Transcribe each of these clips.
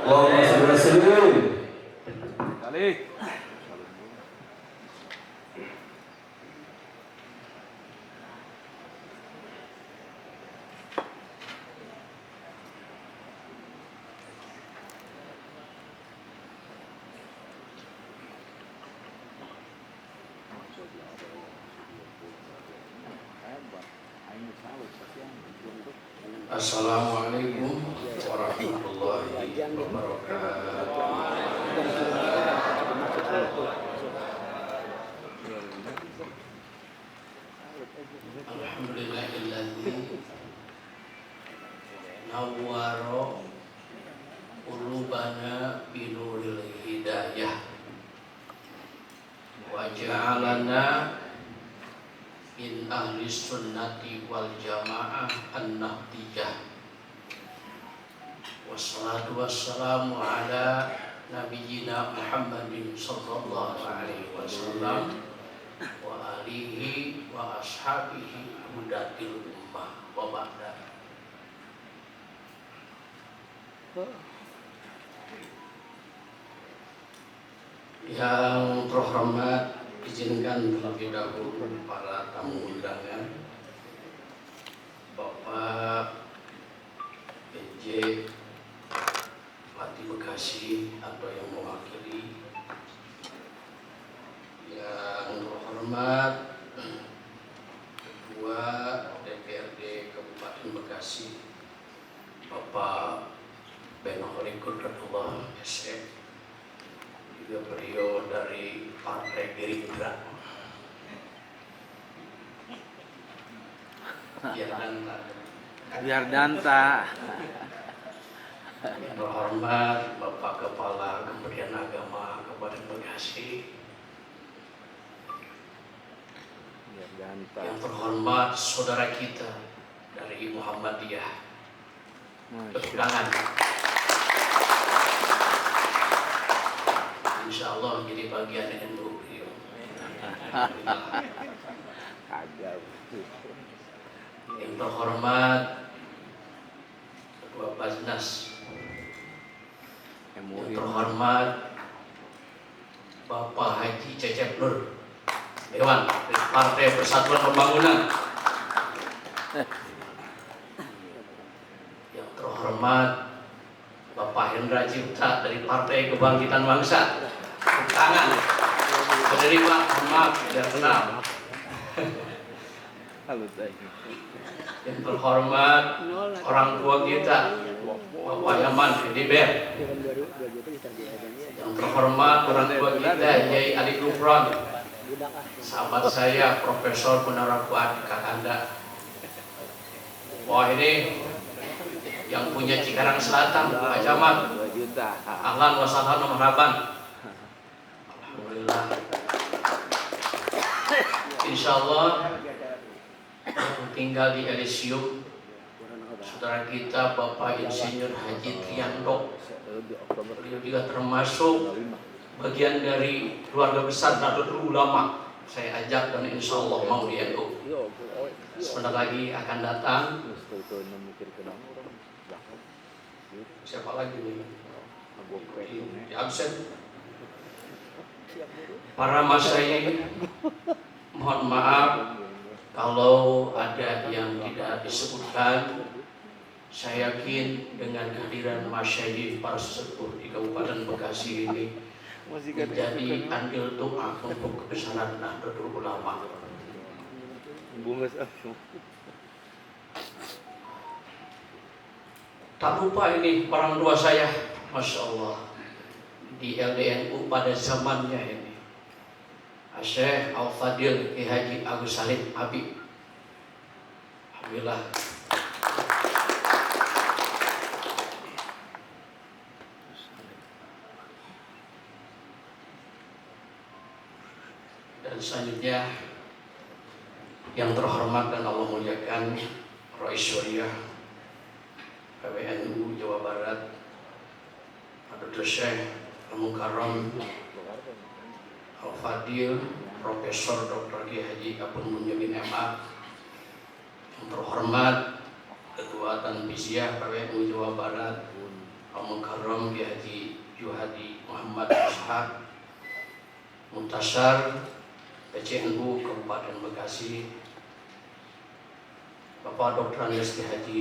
Allahumma shalli wa sallim. Kali. Assalamualaikum warahmatullahi wabarakatuh. Alhamdulillahilladzi nawwara qulubana binuril hidayah wa ja'alana min ahli sunnati wal jamaah an-nahdiyah. Wassalatu wassalamu ala nabiyyina Muhammadin sallallahu alaihi wasallam wa alihi wa ashabihi hudatil ummah wa ba'da. Yang terhormat, izinkan terlebih dahulu para tamu undangan, Bapak PJ Bupati Bekasi atau yang mewakili, yang terhormat Ketua DPRD Kabupaten Bekasi Bapak Benohri Kudratullah SM, juga beliau dari Partai Gerindra. Biar danta. Yang terhormat Bapak Kepala Kementerian Agama Kabupaten Bekasi. Biar danta. Yang terhormat saudara kita dari Muhammadiyah. Tepuk tangan. Insya Allah jadi bagian NU beliau. Yang terhormat Ketua Basnas, yang terhormat Bapak Haji Cecep Nur, Dewan dari Partai Persatuan Pembangunan, yang terhormat Bapak Hendra Cipta dari Partai Kebangkitan Bangsa. Tepuk tangan. Penerima, maaf tidak kenal. Yang terhormat orang tua kita, Bapak Yaman Diber. Yang terhormat orang tua kita, Yai Ali Gufron. Sahabat saya, Profesor Munara Fuad Kakanda. Wah, ini yang punya Cikarang Selatan, Pak Camat. Ahlan wa sahlan wa marhaban. Alhamdulillah. Insyaallah tinggal di Elysium saudara kita Bapak Insinyur Haji Triando. Beliau juga termasuk bagian dari keluarga besar Nahdlatul Ulama. Saya ajak dan insyaallah mau di NU. Sebentar lagi akan datang. Siapa lagi nih? Di absen. Para masyayikh, mohon maaf kalau ada yang tidak disebutkan. Saya yakin dengan kehadiran masyayikh para sesepuh di Kabupaten Bekasi ini menjadi andil doa untuk kebesaran Nahdlatul Ulama. Tak lupa ini orang tua saya, Masya Allah, di LDNU pada zamannya ini, Syekh Al-Fadil Ki Haji Agus Salim Habib. Alhamdulillah. Dan selanjutnya yang terhormat dan Allah muliakan Rais Syuriah PWNU Jawa Barat, Dr. Syekh Al-Mukarram Al-Fadil Profesor Dr. Ki Haji Kapun Munyamin MA, yang terhormat Ketua Tanfisiyah PWNU Jawa Barat Al-Mukarram Kiai Haji Juhadi Muhammad Ishaq, Muntasyar PCNU Kabupaten Bekasi, Bapak Dr. Andes Kiai Haji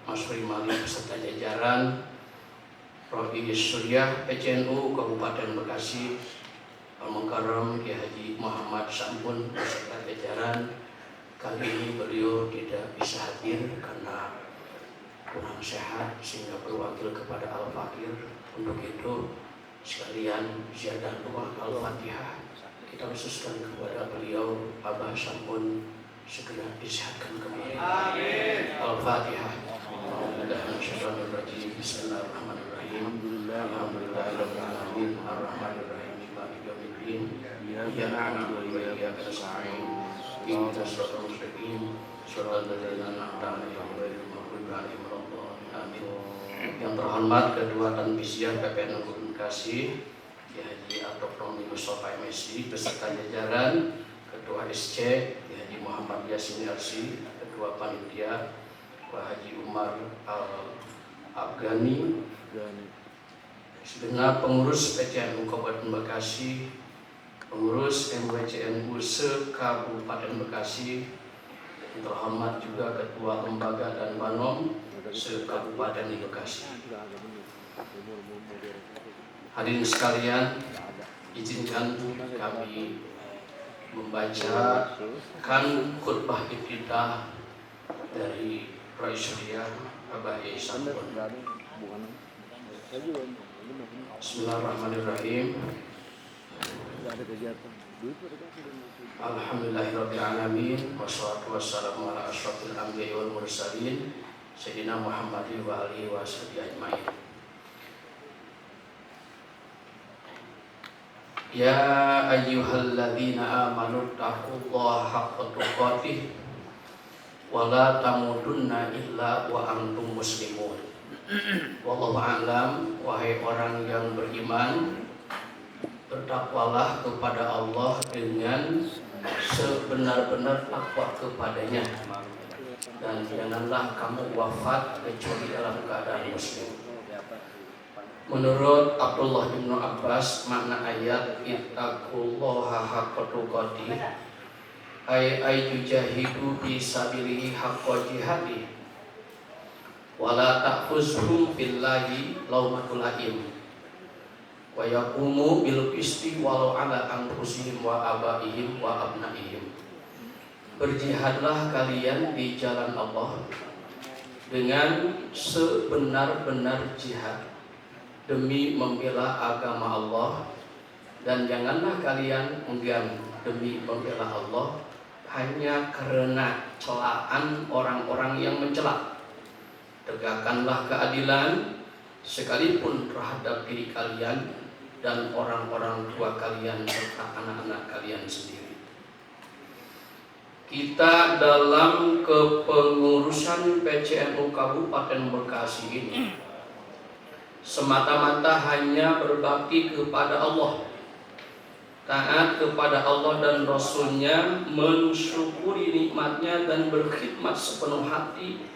Masri Mali beserta jajaran, Prof. Surya PCNU Kabupaten Bekasi, Al-Mukarram Kiai Haji Muhammad Sampun beserta jajaran. Kali ini beliau tidak bisa hadir karena kurang sehat sehingga berwakil kepada Al-Fakir. Untuk itu sekalian ziarah doa Al-Fatihah kita khususkan kepada beliau. Abah Sampun segera disehatkan kembali. Amin. Al-Fatihah. Bismillahirrahmanirrahim. Alhamdulillahirabbil alamin arrahmanir rahim maliki yaumiddin. Iyyaka na'budu wa iyyaka nasta'in. Ihdinas siratal mustaqim. Shiratal ladzina an'amta 'alaihim ghairil maghdubi 'alaihim waladdallin. Amin. Yang terhormat Ketua Tanfisiyah PPNU Bekasi Kiai Haji Dr. Mustafa MSI beserta jajaran, Ketua SC Kiai Haji Muhammad Yasin RC, Ketua Panitia Pak Haji Umar Al-Afghani, segenap pengurus PCNU Kabupaten Bekasi, pengurus MWCNU se-Kabupaten Bekasi, yang terhormat juga Ketua Lembaga dan Banom se-Kabupaten Bekasi. Hadirin sekalian, izinkan kami membacakan khutbah iftitah dari Roy Surya Abah Yai Sampun. Bismillahirrahmanirrahim. Alhamdulillahirabbil alamin wassalatu wassalamu ala asyrofil anbiya'i wal mursalin sayyidina Muhammadin wa alihi washabihi ajmain. Ya ayyuhalladzina amanu taqullaha haqqa tuqatih wa la tamutunna illa wa antum muslimun. Wallahu a'lam. Wahai orang yang beriman, bertakwalah kepada Allah dengan sebenar-benar takwa kepadanya, dan janganlah kamu wafat kecuali dalam keadaan muslim. Menurut Abdullah bin Abbas, makna ayat ittaqullaha haqqa tuqatih ay yujahidu fi sabilihi haqqa jihadih wa la ta'khuzhum billahi lawmatul laim wa yaqumu bil qisti walau ala anfusihim wa abaihim wa abnaihim. Berjihadlah kalian di jalan Allah dengan sebenar-benar jihad demi membela agama Allah, dan janganlah kalian enggan demi membela Allah hanya karena celaan orang-orang yang mencela. Tegakkanlah keadilan sekalipun terhadap diri kalian dan orang-orang tua kalian serta anak-anak kalian sendiri. Kita dalam kepengurusan PCNU Kabupaten Bekasi ini semata-mata hanya berbakti kepada Allah, taat kepada Allah dan Rasul-Nya, mensyukuri nikmatnya dan berkhidmat sepenuh hati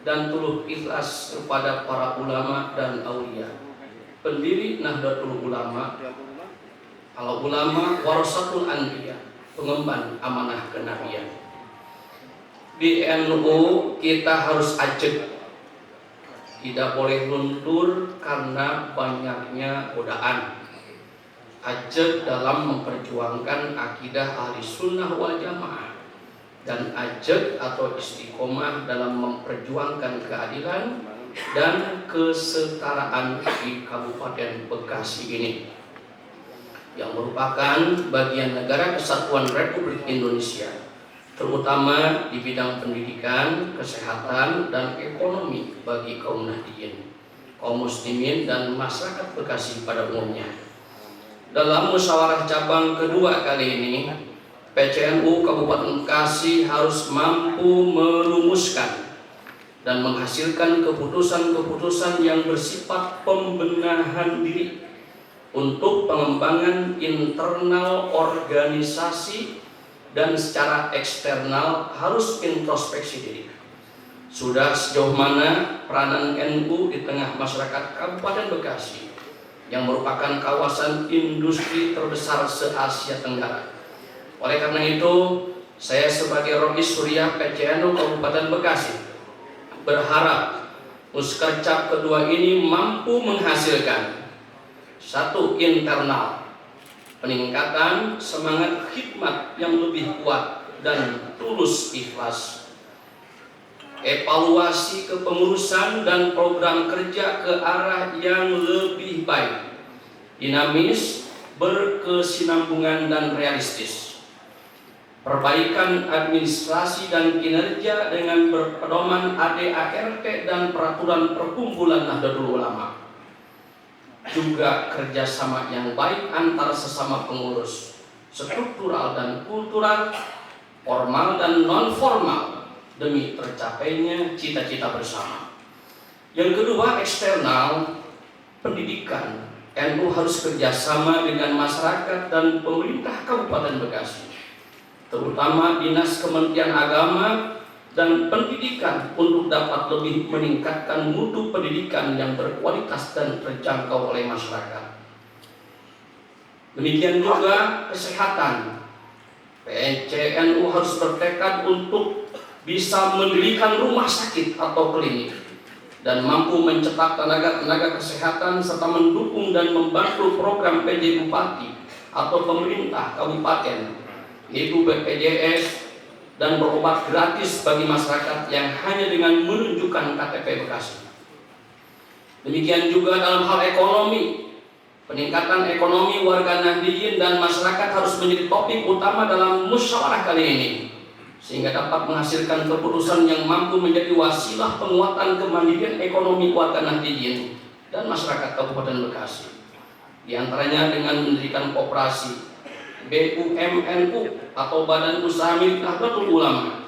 dan tulus ikhlas kepada para ulama dan aulia, pendiri Nahdlatul Ulama. Kalau ulama warasatul anbiya, pengemban amanah kenabian. Di NU kita harus ajak, tidak boleh luntur karena banyaknya godaan. Ajak dalam memperjuangkan akidah ahli sunnah wal jamaah, dan ajak atau istiqomah dalam memperjuangkan keadilan dan kesetaraan di Kabupaten Bekasi ini, yang merupakan bagian negara kesatuan Republik Indonesia, terutama di bidang pendidikan, kesehatan, dan ekonomi bagi kaum Nahdliyin, kaum muslimin, dan masyarakat Bekasi pada umumnya. Dalam musyawarah cabang kedua kali ini, PCNU Kabupaten Bekasi harus mampu merumuskan dan menghasilkan keputusan-keputusan yang bersifat pembenahan diri untuk pengembangan internal organisasi, dan secara eksternal harus introspeksi diri Sudah sejauh mana peranan NU di tengah masyarakat Kabupaten Bekasi yang merupakan kawasan industri terbesar se-Asia Tenggara. Oleh karena itu, saya sebagai Rois Suriah PCNU Kabupaten Bekasi berharap muskercap kedua ini mampu menghasilkan satu, internal, peningkatan semangat khidmat yang lebih kuat dan tulus ikhlas, evaluasi kepengurusan dan program kerja ke arah yang lebih baik, dinamis, berkesinambungan dan realistis, perbaikan administrasi dan kinerja dengan berpedoman ADART dan peraturan perkumpulan Nahdlatul Ulama, juga kerjasama yang baik antar sesama pengurus, struktural dan kultural, formal dan non formal, demi tercapainya cita-cita bersama. Yang kedua, eksternal, pendidikan. NU harus kerjasama dengan masyarakat dan pemerintah Kabupaten Bekasi, terutama Dinas Kementerian Agama dan Pendidikan, untuk dapat lebih meningkatkan mutu pendidikan yang berkualitas dan terjangkau oleh masyarakat. Demikian juga kesehatan. PCNU harus bertekad untuk bisa mendirikan rumah sakit atau klinik dan mampu mencetak tenaga-tenaga kesehatan serta mendukung dan membantu program PJ Bupati atau pemerintah kabupaten, yaitu BPJS, dan berobat gratis bagi masyarakat yang hanya dengan menunjukkan KTP Bekasi. Demikian juga dalam hal ekonomi, peningkatan ekonomi warga Nahdliyin dan masyarakat harus menjadi topik utama dalam musyawarah kali ini, sehingga dapat menghasilkan keputusan yang mampu menjadi wasilah penguatan kemandirian ekonomi warga Nahdliyin dan masyarakat Kabupaten Bekasi. Di antaranya dengan mendirikan koperasi, BUMNU atau Badan Usaha Milik Nahdlatul Ulama,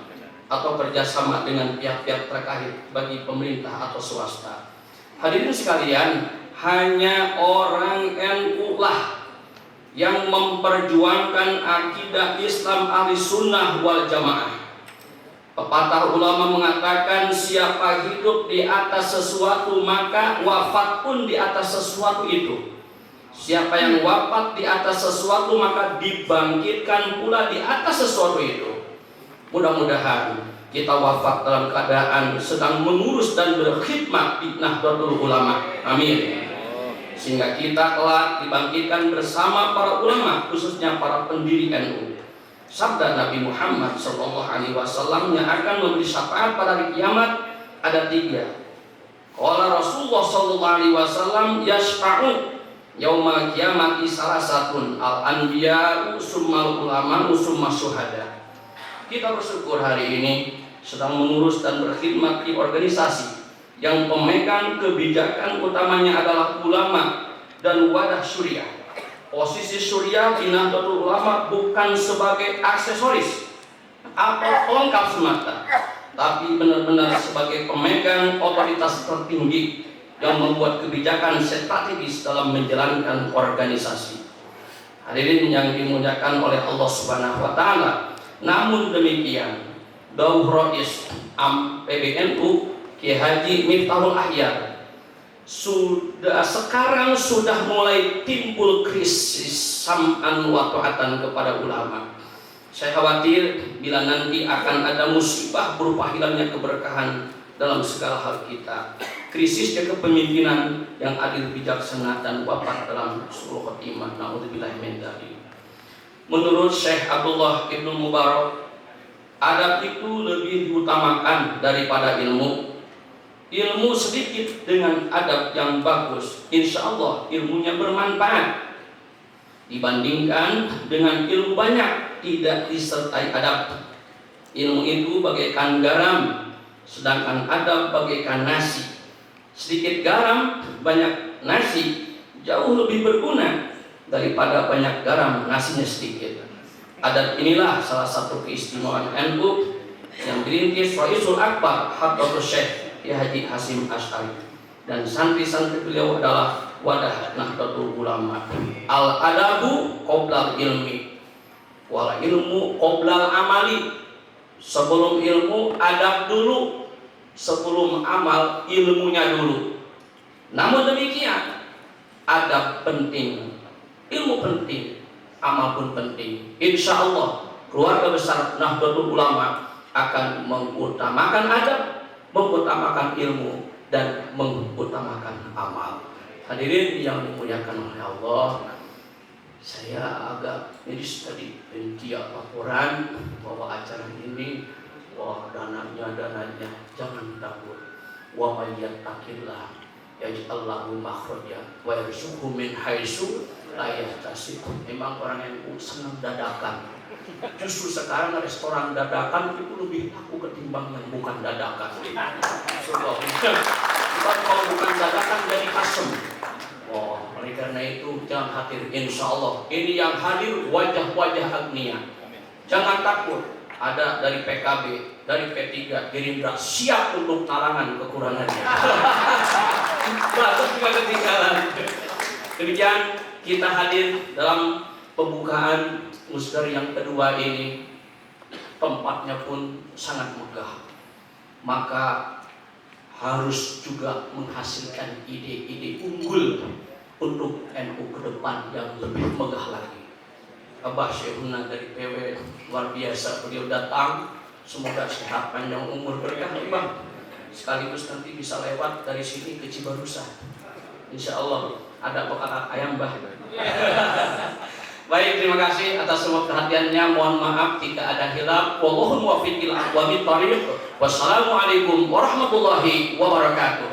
atau kerjasama dengan pihak-pihak terkait bagi pemerintah atau swasta. Hadirin sekalian, hanya orang NU lah yang memperjuangkan akidah Islam ahli sunnah wal jamaah. Pepatah ulama mengatakan, siapa hidup di atas sesuatu maka wafat pun di atas sesuatu itu. Siapa yang wafat di atas sesuatu maka dibangkitkan pula di atas sesuatu itu. Mudah-mudahan kita wafat dalam keadaan sedang mengurus dan berkhidmat di Nahdlatul Ulama. Amin. Sehingga kita kelak dibangkitkan bersama para ulama, khususnya para pendiri NU. Sabda Nabi Muhammad SAW yang akan memberi syafaat pada hari kiamat ada 3. Qala Rasulullah SAW, yashfa'u yaumal kiamati salasatun, al-anbiya'u summal ulama summa syuhada. Kita bersyukur hari ini sedang mengurus dan berkhidmat di organisasi yang pemegang kebijakan utamanya adalah ulama dan wadah Suriah. Posisi Suriah di Nahdlatul Ulama bukan sebagai aksesoris atau pelengkap semata, tapi benar-benar sebagai pemegang otoritas tertinggi yang membuat kebijakan strategis dalam menjalankan organisasi. Hadirin yang dimuliakan oleh Allah Subhanahu wa taala. Namun demikian, Dauh Rois PBNU Kiai Haji Miftahul Ahyar sekarang sudah mulai timbul krisis sam'an wa ta'atan kepada ulama. Saya khawatir bila nanti akan ada musibah berupa hilangnya keberkahan dalam segala hal kita, krisisnya kepemimpinan yang adil, bijaksana, dan wafat dalam su'ul khotimah. Na'udzubillahi min dzalik. Menurut Syekh Abdullah Ibnu Mubarak, adab itu lebih diutamakan daripada ilmu. Ilmu sedikit dengan adab yang bagus, insya Allah ilmunya bermanfaat, dibandingkan dengan ilmu banyak tidak disertai adab. Ilmu itu bagaikan garam, sedangkan adab bagaikan nasi. Sedikit garam, banyak nasi, jauh lebih berguna daripada banyak garam, nasinya sedikit. Adab inilah salah satu keistimewaan NU yang dirintis Raisul Akbar Hadratus Syekh Kiai Haji Hasyim Asy'ari, dan santri-santri beliau adalah wadah Nahdlatul Ulama. Al-adabu qoblal ilmi wal ilmu qoblal amali. Sebelum ilmu adab dulu, sebelum amal ilmunya dulu. Namun demikian, adab penting, ilmu penting, amal pun penting. Insya Allah keluarga besar Nahdlatul Ulama akan mengutamakan adab, mengutamakan ilmu, dan mengutamakan amal. Hadirin yang dimuliakan oleh Allah, saya agak miris tadi pentia laporan bahwa acara ini, wah dananya jangan takut. Wa may yattaqillah yaj'al lahu makhraja wa yarzuqhu min haitsu la yahtasib. Memang orang yang senang dadakan. Justru sekarang restoran dadakan itu lebih laku ketimbang yang bukan dadakan. Sebab kalau bukan dadakan jadi asem. Oh, oleh karena itu jangan khawatir, insya Allah ini yang hadir wajah-wajah agnia. Jangan takut, ada dari PKB, dari P3, Gerindra siap untuk talangan kekurangannya. Bagus juga ketinggalan. Demikian kita hadir dalam pembukaan Musdar yang kedua ini. Tempatnya pun sangat megah. Maka harus juga menghasilkan ide-ide unggul untuk NU ke depan yang lebih megah lagi. Abah Syekhuna dari PW luar biasa, beliau datang, semoga sehat panjang umur berkah Bang. Sekaligus nanti bisa lewat dari sini ke Cibarusah. Insya Allah ada bekal ayam Bah. Baik, terima kasih atas semua perhatiannya. Mohon maaf jika ada hilaf. Wallahu muwaffiq ila aqwamit thoriq. Wassalamualaikum warahmatullahi wabarakatuh.